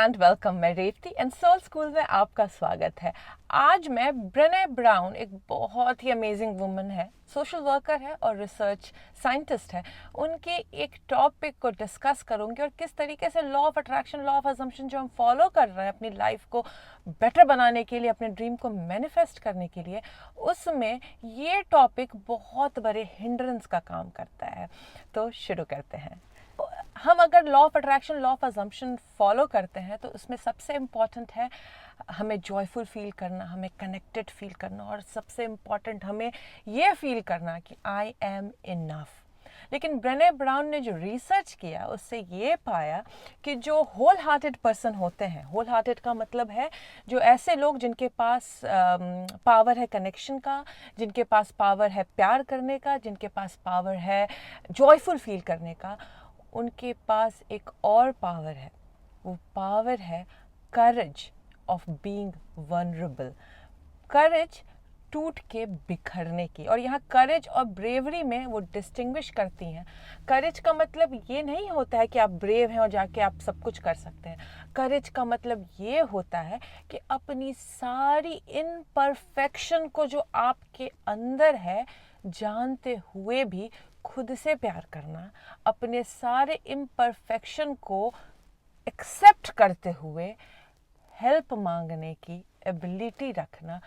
And welcome. मैं Revati and soul school में आपका स्वागत है। आज मैं ब्रेने ब्राउन, एक बहुत ही अमेजिंग वुमन है, सोशल वर्कर है और रिसर्च साइंटिस्ट है, उनके एक टॉपिक को डिस्कस करूंगी और किस तरीके से law of attraction, law of assumption जो हम फॉलो कर रहे हैं अपनी लाइफ को बेटर बनाने के लिए, अपने ड्रीम को मैनिफेस्ट करने के लिए, उसमें ये टॉपिक बहुत बड़े हिंड्रेंस का काम करता है। तो शुरू करते हैं। हम अगर law of attraction, law of assumption follow करते हैं तो उसमें सबसे इम्पॉर्टेंट है हमें जॉयफुल फील करना, हमें कनेक्टेड फील करना और सबसे इम्पॉर्टेंट हमें ये फील करना कि आई एम इनफ। लेकिन ब्रेने ब्राउन ने जो रिसर्च किया उससे ये पाया कि जो होल हार्टेड पर्सन होते हैं, होल हार्टेड का मतलब है जो ऐसे लोग जिनके पास पावर है कनेक्शन का, जिनके पास पावर है प्यार करने का, जिनके पास पावर है जॉयफुल फील करने का, उनके पास एक और पावर है। वो पावर है करेज ऑफ बीइंग वनरेबल, करेज टूट के बिखरने की। और यहाँ करेज और ब्रेवरी में वो डिस्टिंग्विश करती हैं। करेज का मतलब ये नहीं होता है कि आप ब्रेव हैं और जाके आप सब कुछ कर सकते हैं। करेज का मतलब ये होता है कि अपनी सारी इनपरफेक्शन को जो आपके अंदर है जानते हुए भी खुद से प्यार करना, अपने सारे इम्परफेक्शन को एक्सेप्ट करते हुए हेल्प मांगने की एबिलिटी रखना,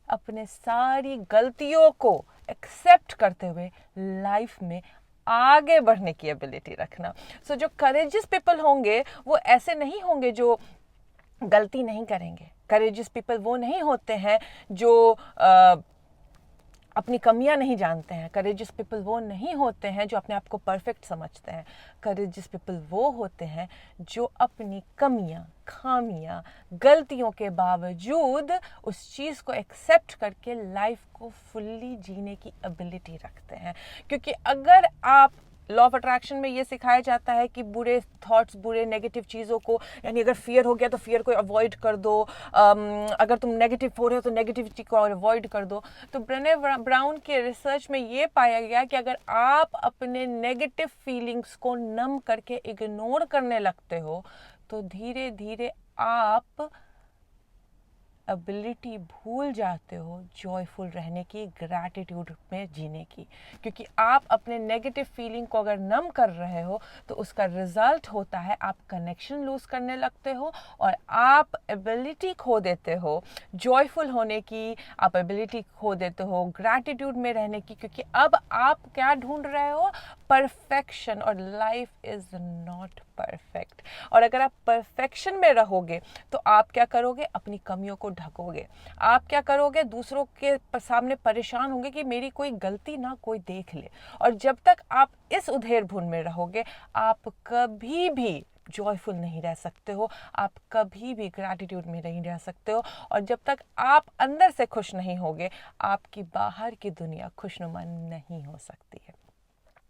अपने सारी गलतियों को एक्सेप्ट करते हुए लाइफ में आगे बढ़ने की एबिलिटी रखना। सो जो करेजियस पीपल होंगे वो ऐसे नहीं होंगे जो गलती नहीं करेंगे। करेजियस पीपल वो नहीं होते हैं जो अपनी कमियां नहीं जानते हैं। करेजियस पीपल वो नहीं होते हैं जो अपने आप को परफेक्ट समझते हैं। करेजियस पीपल वो होते हैं जो अपनी कमियां, खामियां, गलतियों के बावजूद उस चीज़ को एक्सेप्ट करके लाइफ को फुल्ली जीने की एबिलिटी रखते हैं। क्योंकि अगर आप लॉ ऑफ अट्रैक्शन में ये सिखाया जाता है कि बुरे थॉट्स, बुरे नेगेटिव चीज़ों को, यानी अगर फियर हो गया तो फियर को अवॉइड कर दो, अगर तुम नेगेटिव हो रहे हो तो नेगेटिविटी को अवॉइड कर दो। तो ब्रेने ब्राउन के रिसर्च में ये पाया गया कि अगर आप अपने नेगेटिव फीलिंग्स को नम करके इग्नोर करने लगते हो तो धीरे धीरे आप एबिलिटी भूल जाते हो जॉयफुल रहने की, ग्रैटिट्यूड में जीने की। क्योंकि आप अपने नेगेटिव फीलिंग को अगर नम कर रहे हो तो उसका रिजल्ट होता है आप कनेक्शन लूज करने लगते हो और आप एबिलिटी खो देते हो जॉयफुल होने की, आप एबिलिटी खो देते हो ग्रैटिट्यूड में रहने की। क्योंकि अब आप क्या ढूंढ रहे हो? परफेक्शन, और लाइफ इज नॉट परफेक्ट। और अगर आप परफेक्शन में रहोगे तो आप क्या करोगे? अपनी कमियों को ढकोगे। आप क्या करोगे? दूसरों के सामने परेशान होंगे कि मेरी कोई गलती ना कोई देख ले। और जब तक आप इस उधेड़-बुन में रहोगे आप कभी भी जॉयफुल नहीं रह सकते हो, आप कभी भी ग्रैटिट्यूड में नहीं रह सकते हो। और जब तक आप अंदर से खुश नहीं होगे आपकी बाहर की दुनिया खुशनुमा नहीं हो सकती है।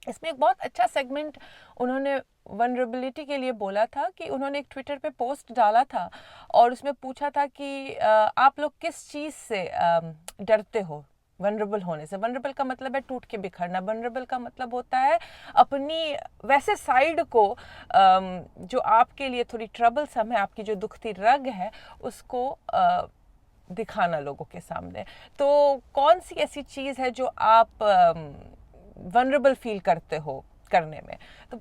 इसमें एक बहुत अच्छा सेगमेंट उन्होंने वनरेबिलिटी के लिए बोला था कि उन्होंने एक ट्विटर पे पोस्ट डाला था और उसमें पूछा था कि आप लोग किस चीज़ से डरते हो वनरेबल होने से। वनरेबल का मतलब है टूट के बिखरना। वनरेबल का मतलब होता है अपनी वैसे साइड को जो आपके लिए थोड़ी ट्रबलसम है, आपकी जो दुखती रग है उसको दिखाना लोगों के सामने। तो कौन सी ऐसी चीज़ है जो आप वनरेबल फील करते हो करने में? तो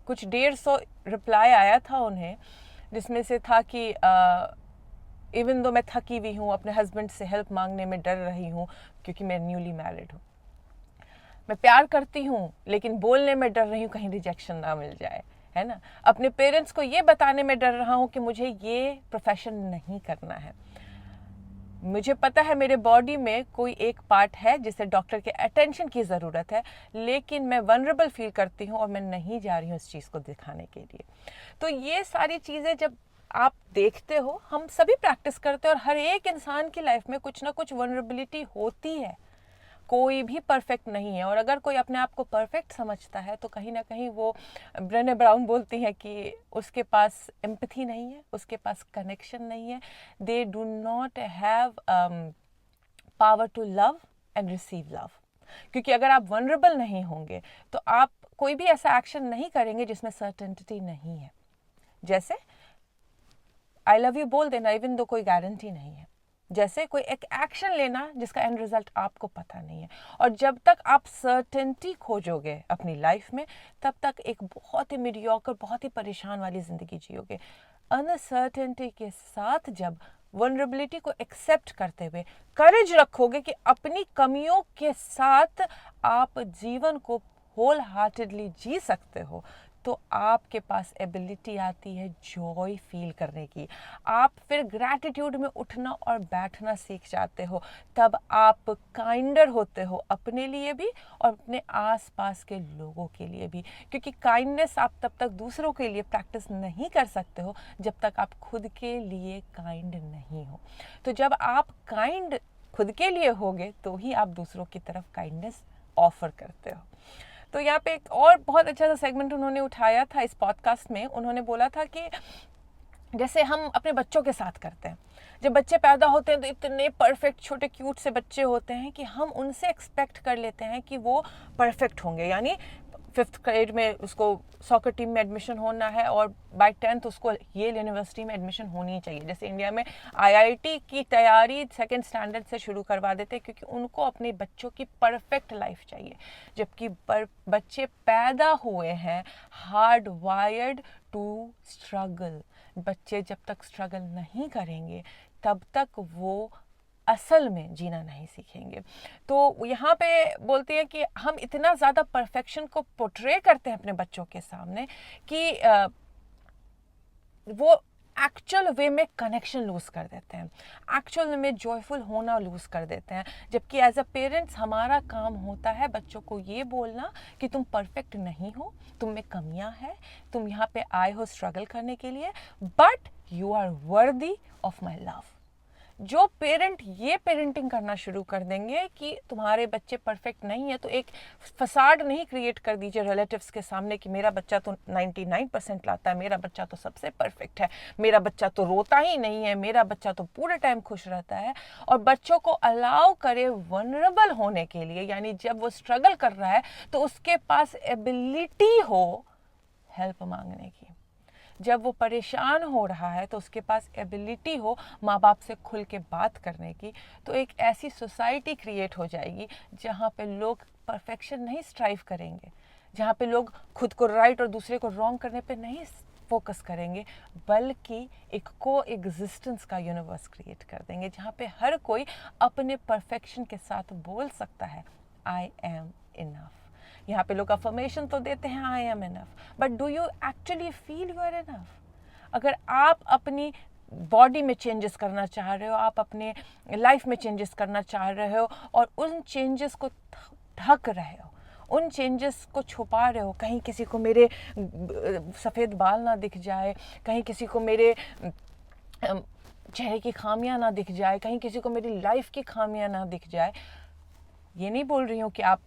कुछ 150 रिप्लाई आया था उन्हें, जिसमें से था कि इवन दो मैं थकी हुई हूँ, अपने हस्बैंड से हेल्प मांगने में डर रही हूँ क्योंकि मैं न्यूली मैरिड हूँ। मैं प्यार करती हूँ लेकिन बोलने में डर रही हूँ कहीं रिजेक्शन ना मिल जाए, है ना। अपने पेरेंट्स को ये बताने में डर रहा हूँ कि मुझे ये प्रोफेशन नहीं करना है। मुझे पता है मेरे बॉडी में कोई एक पार्ट है जिसे डॉक्टर के अटेंशन की ज़रूरत है, लेकिन मैं वनरेबल फील करती हूँ और मैं नहीं जा रही हूँ इस चीज़ को दिखाने के लिए। तो ये सारी चीज़ें जब आप देखते हो, हम सभी प्रैक्टिस करते हैं और हर एक इंसान की लाइफ में कुछ ना कुछ वनरेबिलिटी होती है। कोई भी परफेक्ट नहीं है। और अगर कोई अपने आप को परफेक्ट समझता है तो कहीं ना कहीं वो, ब्रेने ब्राउन बोलती हैं कि उसके पास एम्पैथी नहीं है, उसके पास कनेक्शन नहीं है। They do not have power to love and receive love. क्योंकि अगर आप वनरेबल नहीं होंगे तो आप कोई भी ऐसा एक्शन नहीं करेंगे जिसमें सर्टेनिटी नहीं है। जैसे आई लव यू बोल देना इवन दो कोई गारंटी नहीं है। जैसे कोई एक एक्शन लेना जिसका एंड रिजल्ट आपको पता नहीं है। और जब तक आप सर्टेनिटी खोजोगे अपनी लाइफ में, तब तक एक बहुत ही मीडियोकर, बहुत ही परेशान वाली ज़िंदगी जियोगे। अनसर्टेनिटी के साथ जब वनरेबिलिटी को एक्सेप्ट करते हुए करेज रखोगे कि अपनी कमियों के साथ आप जीवन को होल हार्टेडली जी सकते हो, तो आपके पास एबिलिटी आती है जॉय फील करने की। आप फिर ग्रैटिट्यूड में उठना और बैठना सीख जाते हो। तब आप काइंडर होते हो अपने लिए भी और अपने आसपास के लोगों के लिए भी, क्योंकि काइंडनेस आप तब तक दूसरों के लिए प्रैक्टिस नहीं कर सकते हो जब तक आप खुद के लिए काइंड नहीं हो। तो जब आप काइंड खुद के लिए होगे तो ही आप दूसरों की तरफ काइंडनेस ऑफर करते हो। तो यहाँ पे एक और बहुत अच्छा सा सेगमेंट उन्होंने उठाया था इस पॉडकास्ट में। उन्होंने बोला था कि जैसे हम अपने बच्चों के साथ करते हैं, जब बच्चे पैदा होते हैं तो इतने परफेक्ट छोटे क्यूट से बच्चे होते हैं कि हम उनसे एक्सपेक्ट कर लेते हैं कि वो परफेक्ट होंगे। यानी 5th ग्रेड में उसको सॉकर टीम में एडमिशन होना है और बाय 10th उसको येल यूनिवर्सिटी में एडमिशन होनी चाहिए। जैसे इंडिया में आईआईटी की तैयारी 2nd स्टैंडर्ड से शुरू करवा देते हैं, क्योंकि उनको अपने बच्चों की परफेक्ट लाइफ चाहिए। जबकि बच्चे पैदा हुए हैं हार्ड वायर्ड टू स्ट्रगल। बच्चे जब तक स्ट्रगल नहीं करेंगे तब तक वो असल में जीना नहीं सीखेंगे। तो यहाँ पे बोलते हैं कि हम इतना ज़्यादा परफेक्शन को पोर्ट्रे करते हैं अपने बच्चों के सामने कि वो एक्चुअल वे में कनेक्शन लूज कर देते हैं, एक्चुअल वे में जॉयफुल होना लूज कर देते हैं। जबकि एज अ पेरेंट्स हमारा काम होता है बच्चों को ये बोलना कि तुम परफेक्ट नहीं हो, तुम में कमियां हैं, तुम यहाँ पे आए हो स्ट्रगल करने के लिए, but you are worthy of my love. जो पेरेंट ये पेरेंटिंग करना शुरू कर देंगे कि तुम्हारे बच्चे परफेक्ट नहीं है, तो एक फसाड नहीं क्रिएट कर दीजिए रिलेटिव्स के सामने कि मेरा बच्चा तो 99% लाता है, मेरा बच्चा तो सबसे परफेक्ट है, मेरा बच्चा तो रोता ही नहीं है, मेरा बच्चा तो पूरे टाइम खुश रहता है। और बच्चों को अलाउ करे वनरेबल होने के लिए, यानी जब वो स्ट्रगल कर रहा है तो उसके पास एबिलिटी हो हेल्प मांगने की। जब वो परेशान हो रहा है तो उसके पास एबिलिटी हो माँ बाप से खुल के बात करने की। तो एक ऐसी सोसाइटी क्रिएट हो जाएगी जहाँ पे लोग परफेक्शन नहीं स्ट्राइव करेंगे, जहाँ पे लोग खुद को राइट और दूसरे को रॉन्ग करने पे नहीं फोकस करेंगे, बल्कि एक को एग्जिस्टेंस का यूनिवर्स क्रिएट कर देंगे जहाँ पे हर कोई अपने परफेक्शन के साथ बोल सकता है आई एम इनफ। यहाँ पे लोग अफर्मेशन तो देते हैं I am enough, but do you actually feel you are enough? अगर आप अपनी बॉडी में चेंजेस करना चाह रहे हो, आप अपने लाइफ में चेंजेस करना चाह रहे हो और उन चेंजेस को ढक रहे हो, उन चेंजेस को छुपा रहे हो, कहीं किसी को मेरे सफ़ेद बाल ना दिख जाए, कहीं किसी को मेरे चेहरे की खामियां ना दिख जाए, कहीं किसी को मेरी लाइफ की खामियां ना दिख जाए। ये नहीं बोल रही हूँ कि आप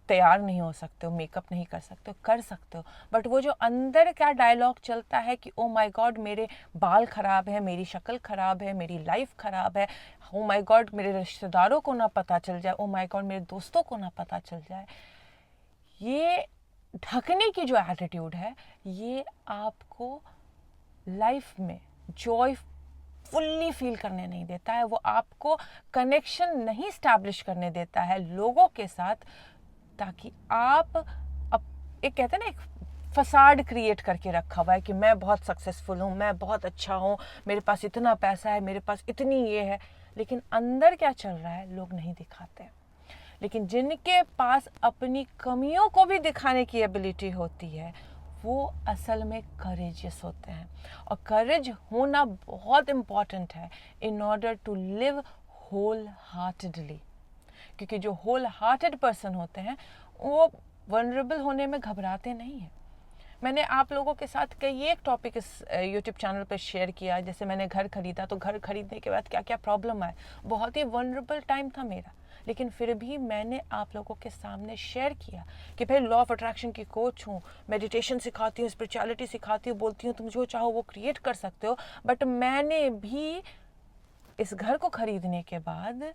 तैयार नहीं हो सकते हो, मेकअप नहीं कर सकते हो, कर सकते हो, बट वो जो अंदर का डायलॉग चलता है कि ओ माय गॉड मेरे बाल ख़राब है, मेरी शक्ल ख़राब है, मेरी लाइफ ख़राब है, ओ माय गॉड मेरे रिश्तेदारों को ना पता चल जाए, ओ माय गॉड मेरे दोस्तों को ना पता चल जाए, ये ढकने की जो एटीट्यूड है ये आपको लाइफ में जॉय फुल्ली फील करने नहीं देता है। वो आपको कनेक्शन नहीं इस्टेब्लिश करने देता है लोगों के साथ, ताकि आप एक कहते हैं ना, एक फसाड क्रिएट करके रखा हुआ है कि मैं बहुत सक्सेसफुल हूँ, मैं बहुत अच्छा हूँ, मेरे पास इतना पैसा है, मेरे पास इतनी ये है, लेकिन अंदर क्या चल रहा है लोग नहीं दिखाते। लेकिन जिनके पास अपनी कमियों को भी दिखाने की एबिलिटी होती है वो असल में करेजियस होते हैं। और करेज होना बहुत इम्पॉर्टेंट है in order to live wholeheartedly, क्योंकि जो होल हार्टेड पर्सन होते हैं वो वनरेबल होने में घबराते नहीं हैं। मैंने आप लोगों के साथ कई एक टॉपिक इस यूट्यूब चैनल पर शेयर किया। जैसे मैंने घर खरीदा तो घर खरीदने के बाद क्या क्या प्रॉब्लम आए, बहुत ही वनरेबल टाइम था मेरा, लेकिन फिर भी मैंने आप लोगों के सामने शेयर किया कि भाई लॉ ऑफ अट्रैक्शन की कोच हूँ, मेडिटेशन सिखाती हूँ, स्पिरिचुअलिटी सिखाती हूँ, बोलती हूँ तुम जो चाहो वो क्रिएट कर सकते हो। बट मैंने भी इस घर को खरीदने के बाद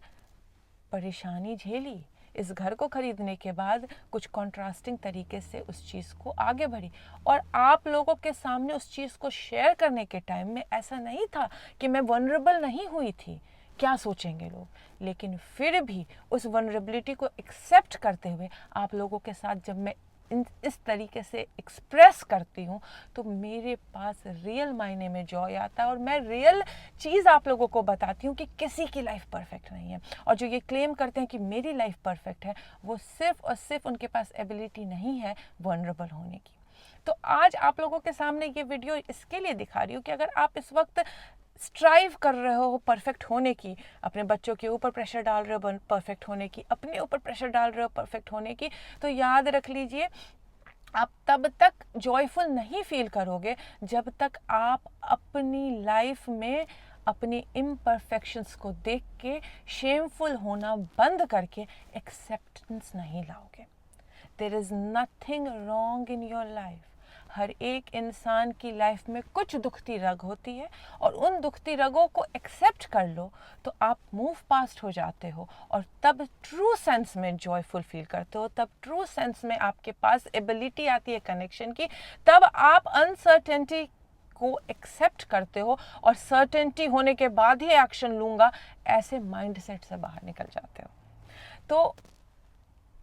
परेशानी झेली, इस घर को खरीदने के बाद कुछ कॉन्ट्रास्टिंग तरीके से उस चीज़ को आगे बढ़ी। और आप लोगों के सामने उस चीज़ को शेयर करने के टाइम में ऐसा नहीं था कि मैं वनरेबल नहीं हुई थी, क्या सोचेंगे लोग, लेकिन फिर भी उस वनरेबिलिटी को एक्सेप्ट करते हुए आप लोगों के साथ जब मैं इस तरीके से एक्सप्रेस करती हूँ तो मेरे पास रियल मायने में जॉय आता है और मैं रियल चीज़ आप लोगों को बताती हूँ कि किसी की लाइफ परफेक्ट नहीं है। और जो ये क्लेम करते हैं कि मेरी लाइफ परफेक्ट है, वो सिर्फ और सिर्फ उनके पास एबिलिटी नहीं है वनरेबल होने की। तो आज आप लोगों के सामने ये वीडियो इसके लिए दिखा रही हूँ कि अगर आप इस वक्त स्ट्राइव कर रहे हो परफेक्ट होने की, अपने बच्चों के ऊपर प्रेशर डाल रहे हो परफेक्ट होने की, अपने ऊपर प्रेशर डाल रहे हो परफेक्ट होने की, तो याद रख लीजिए आप तब तक जॉयफुल नहीं फील करोगे जब तक आप अपनी लाइफ में अपनी इम्परफेक्शंस को देख के शेमफुल होना बंद करके एक्सेप्टेंस नहीं लाओगे। There is nothing wrong in your life. हर एक इंसान की लाइफ में कुछ दुखती रग होती है और उन दुखती रगों को एक्सेप्ट कर लो तो आप मूव पास्ट हो जाते हो और तब ट्रू सेंस में जॉयफुल फील करते हो, तब ट्रू सेंस में आपके पास एबिलिटी आती है कनेक्शन की, तब आप अनसर्टेनिटी को एक्सेप्ट करते हो और सर्टेनिटी होने के बाद ही एक्शन लूँगा ऐसे माइंडसेट से बाहर निकल जाते हो। तो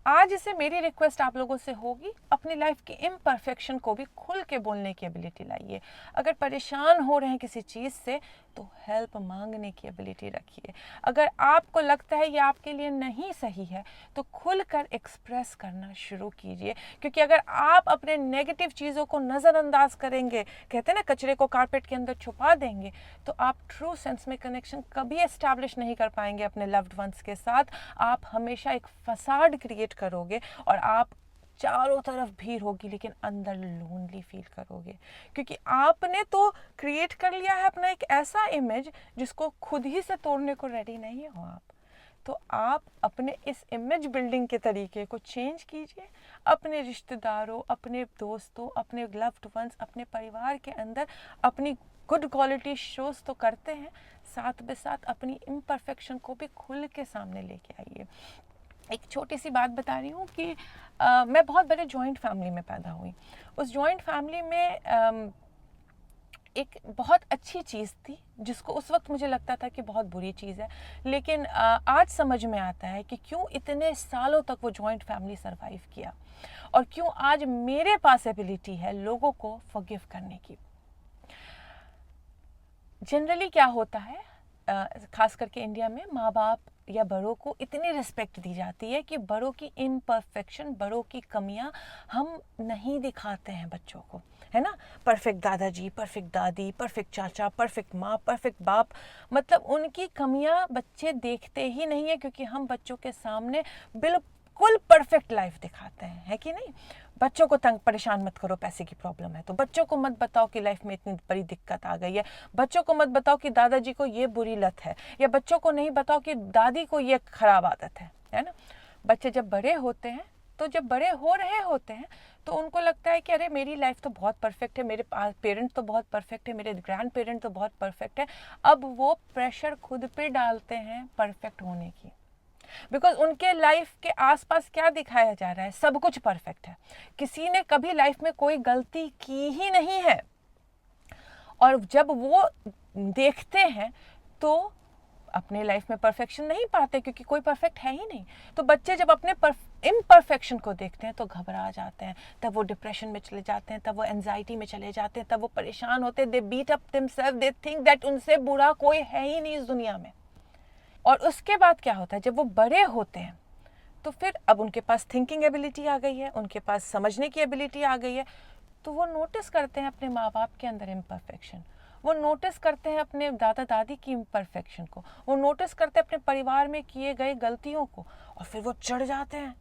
आज इसे मेरी रिक्वेस्ट आप लोगों से होगी, अपनी लाइफ की इम्परफेक्शन को भी खुल के बोलने की एबिलिटी लाइए। अगर परेशान हो रहे हैं किसी चीज़ से तो हेल्प मांगने की एबिलिटी रखिए। अगर आपको लगता है ये आपके लिए नहीं सही है तो खुलकर एक्सप्रेस करना शुरू कीजिए, क्योंकि अगर आप अपने नेगेटिव चीज़ों को नज़रअंदाज करेंगे, कहते हैं ना कचरे को कारपेट के अंदर छुपा देंगे, तो आप ट्रू सेंस में कनेक्शन कभी एस्टैब्लिश नहीं कर पाएंगे अपने लव्ड वंस के साथ। आप हमेशा एक फसाड क्रिएट करोगे और आप चारों तरफ भीड़ होगी लेकिन अंदर लोनली फील करोगे, क्योंकि आपने तो क्रिएट कर लिया है अपना एक ऐसा इमेज जिसको खुद ही से तोड़ने को रेडी नहीं हो आप। तो आप अपने इस इमेज बिल्डिंग के तरीके को चेंज कीजिए। अपने रिश्तेदारों, अपने दोस्तों, अपने लव्ड वंस, अपने परिवार के अंदर अपनी गुड क्वालिटी शोज तो करते हैं, साथ में साथ अपनी इम्परफेक्शन को भी खुल के सामने लेके आइए। एक छोटी सी बात बता रही हूँ कि मैं बहुत बड़े जॉइंट फैमिली में पैदा हुई। उस जॉइंट फैमिली में एक बहुत अच्छी चीज़ थी जिसको उस वक्त मुझे लगता था कि बहुत बुरी चीज़ है, लेकिन आज समझ में आता है कि क्यों इतने सालों तक वो जॉइंट फैमिली सरवाइव किया और क्यों आज मेरे पास एबिलिटी है लोगों को फॉरगिव करने की। जनरली क्या होता है, खास करके इंडिया में माँ बाप या बड़ों को इतनी रिस्पेक्ट दी जाती है कि बड़ों की इम्परफेक्शन, बड़ों की कमियां हम नहीं दिखाते हैं बच्चों को, है ना। परफेक्ट दादाजी, परफेक्ट दादी, परफेक्ट चाचा, परफेक्ट माँ, परफेक्ट बाप, मतलब उनकी कमियां बच्चे देखते ही नहीं है, क्योंकि हम बच्चों के सामने बिल्कुल परफेक्ट लाइफ दिखाते हैं, है कि नहीं। बच्चों को तंग परेशान मत करो, पैसे की प्रॉब्लम है तो बच्चों को मत बताओ कि लाइफ में इतनी बड़ी दिक्कत आ गई है, बच्चों को मत बताओ कि दादाजी को ये बुरी लत है, या बच्चों को नहीं बताओ कि दादी को ये खराब आदत है ना। बच्चे जब बड़े होते हैं, तो जब बड़े हो रहे होते हैं तो उनको लगता है कि अरे मेरी लाइफ तो बहुत परफेक्ट है, मेरे पेरेंट तो बहुत परफेक्ट है, मेरे ग्रैंड पेरेंट तो बहुत परफेक्ट है। अब वो प्रेशर खुद पे डालते हैं परफेक्ट होने की, बिकॉज उनके लाइफ के आसपास क्या दिखाया जा रहा है, सब कुछ परफेक्ट है, किसी ने कभी लाइफ में कोई गलती की ही नहीं है। और जब वो देखते हैं तो अपने लाइफ में परफेक्शन नहीं पाते, क्योंकि कोई परफेक्ट है ही नहीं। तो बच्चे जब अपने इम्परफेक्शन को देखते हैं तो घबरा जाते हैं, तब वो डिप्रेशन में चले जाते हैं, तब वो एंजाइटी में चले जाते हैं, तब वो परेशान होते हैं, they beat up themselves, they think that उनसे बुरा कोई है ही नहीं इस दुनिया में। और उसके बाद क्या होता है, जब वो बड़े होते हैं तो फिर अब उनके पास थिंकिंग एबिलिटी आ गई है, उनके पास समझने की एबिलिटी आ गई है, तो वो नोटिस करते हैं अपने माँ बाप के अंदर इम्परफेक्शन, वो नोटिस करते हैं अपने दादा दादी की इम्परफेक्शन को, वो नोटिस करते हैं अपने परिवार में किए गए गलतियों को, और फिर वो चढ़ जाते हैं,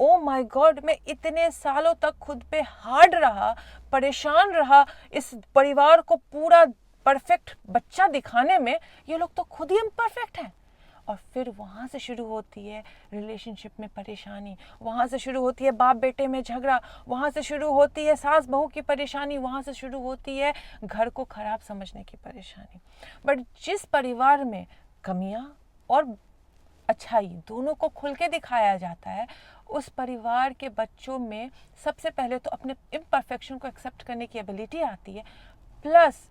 ओ माय गॉड, मैं इतने सालों तक खुद पे हार्ड रहा, परेशान रहा, इस परिवार को पूरा परफेक्ट बच्चा दिखाने में, ये लोग तो खुद ही इम्परफेक्ट हैं। और फिर वहाँ से शुरू होती है रिलेशनशिप में परेशानी, वहाँ से शुरू होती है बाप बेटे में झगड़ा, वहाँ से शुरू होती है सास बहू की परेशानी, वहाँ से शुरू होती है घर को खराब समझने की परेशानी। बट जिस परिवार में कमियाँ और अच्छाई दोनों को खुल के दिखाया जाता है, उस परिवार के बच्चों में सबसे पहले तो अपने इम्परफेक्शन को एक्सेप्ट करने की एबिलिटी आती है। प्लस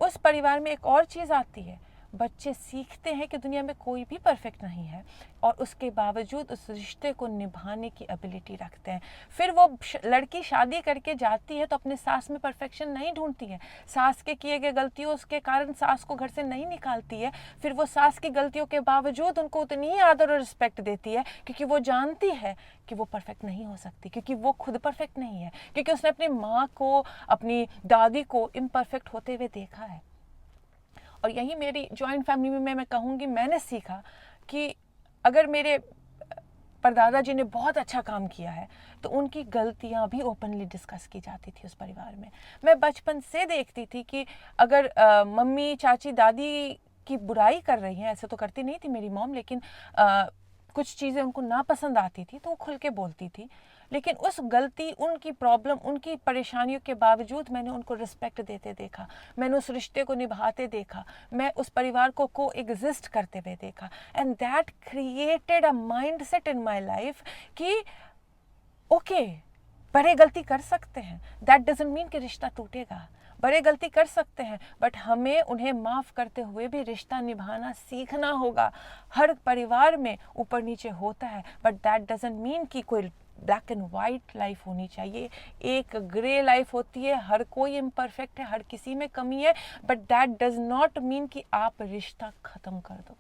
उस परिवार में एक और चीज़ आती है, बच्चे सीखते हैं कि दुनिया में कोई भी परफेक्ट नहीं है और उसके बावजूद उस रिश्ते को निभाने की एबिलिटी रखते हैं। फिर वो लड़की शादी करके जाती है तो अपने सास में परफेक्शन नहीं ढूंढती है, सास के किए गए गलतियों के कारण सास को घर से नहीं निकालती है, फिर वो सास की गलतियों के बावजूद उनको उतनी ही आदर और रिस्पेक्ट देती है, क्योंकि वो जानती है कि वो परफेक्ट नहीं हो सकती, क्योंकि वो खुद परफेक्ट नहीं है, क्योंकि उसने अपनी माँ को, अपनी दादी को इम्परफेक्ट होते हुए देखा है। और यही मेरी जॉइंट फैमिली में मैं कहूँगी, मैंने सीखा कि अगर मेरे परदादा जी ने बहुत अच्छा काम किया है तो उनकी गलतियाँ भी ओपनली डिस्कस की जाती थी उस परिवार में। मैं बचपन से देखती थी कि अगर मम्मी, चाची, दादी की बुराई कर रही हैं, ऐसे तो करती नहीं थी मेरी मॉम, लेकिन कुछ चीज़ें उनको नापसंद आती थी तो वो खुल के बोलती थी। लेकिन उस गलती, उनकी प्रॉब्लम, उनकी परेशानियों के बावजूद मैंने उनको रिस्पेक्ट देते देखा, मैंने उस रिश्ते को निभाते देखा, मैं उस परिवार को एग्जिस्ट करते हुए देखा। And that created a mind set in my life कि ओके, बड़े गलती कर सकते हैं, दैट डजंट मीन कि रिश्ता टूटेगा। बड़े गलती कर सकते हैं बट हमें उन्हें माफ़ करते हुए भी रिश्ता निभाना सीखना होगा। हर परिवार में ऊपर नीचे होता है बट दैट डजंट मीन कि कोई ब्लैक एंड वाइट लाइफ होनी चाहिए, एक ग्रे लाइफ होती है। हर कोई इम्परफेक्ट है, हर किसी में कमी है, but that does not mean कि आप रिश्ता ख़त्म कर दो।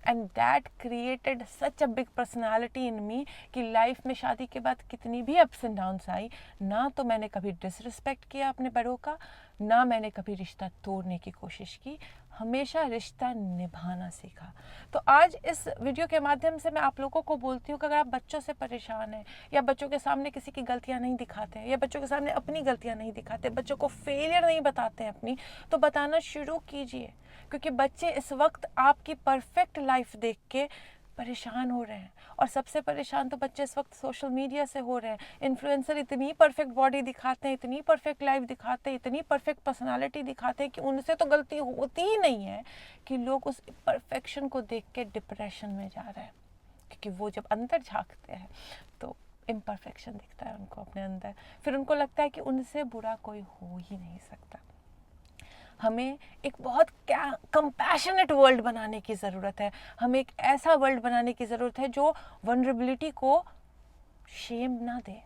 And that created such a big personality in me कि लाइफ में शादी के बाद कितनी भी अप्स एंड डाउन्स आई, ना तो मैंने कभी डिसरिस्पेक्ट किया अपने बड़ों का, ना मैंने कभी रिश्ता तोड़ने की कोशिश की, हमेशा रिश्ता निभाना सीखा। तो आज इस वीडियो के माध्यम से मैं आप लोगों को बोलती हूँ कि अगर आप बच्चों से परेशान हैं या बच्चों के सामने किसी की गलतियाँ नहीं दिखाते हैं या बच्चों के सामने अपनी गलतियाँ नहीं दिखाते, बच्चों को फेलियर नहीं बताते हैं अपनी, तो बताना शुरू कीजिए, क्योंकि बच्चे इस वक्त आपकी परफेक्ट लाइफ देख के परेशान हो रहे हैं। और सबसे परेशान तो बच्चे इस वक्त सोशल मीडिया से हो रहे हैं। इन्फ्लुएंसर इतनी परफेक्ट बॉडी दिखाते हैं, इतनी परफेक्ट लाइफ दिखाते हैं, इतनी परफेक्ट पर्सनालिटी दिखाते हैं कि उनसे तो गलती होती ही नहीं है, कि लोग उस परफेक्शन को देख के डिप्रेशन में जा रहे हैं, क्योंकि वो जब अंदर झांकते हैं तो इम्परफेक्शन दिखता है उनको अपने अंदर। फिर उनको लगता है कि उनसे बुरा कोई हो ही नहीं सकता। हमें एक बहुत कंपैशनेट वर्ल्ड बनाने की ज़रूरत है। हमें एक ऐसा वर्ल्ड बनाने की ज़रूरत है जो वनरेबिलिटी को शेम ना दे,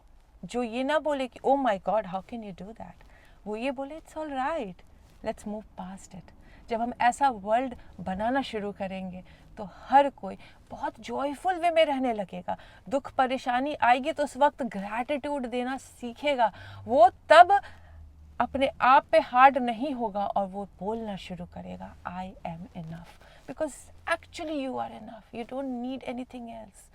जो ये ना बोले कि oh my God how can you do that, वो ये बोले it's all right, let's move past it. जब हम ऐसा वर्ल्ड बनाना शुरू करेंगे तो हर कोई बहुत जॉयफुल वे में रहने लगेगा। दुख परेशानी आएगी तो उस वक्त ग्रैटिट्यूड देना सीखेगा, वो तब अपने आप पे हार्ड नहीं होगा और वो बोलना शुरू करेगा I am enough, because actually you are enough, you don't need anything else.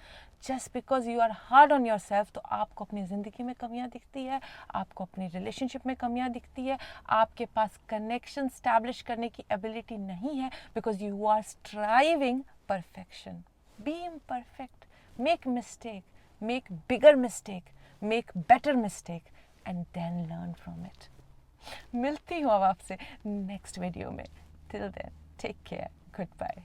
Just because you are hard on yourself तो आपको अपनी ज़िंदगी में कमियां दिखती है, आपको अपनी रिलेशनशिप में कमियां दिखती है, आपके पास कनेक्शन स्टैब्लिश करने की एबिलिटी नहीं है, because you are striving perfection. Be imperfect, make mistake, make bigger mistake, make better mistake and then learn from it. मिलती हूँ अब आपसे नेक्स्ट वीडियो में। Till then take care, good bye.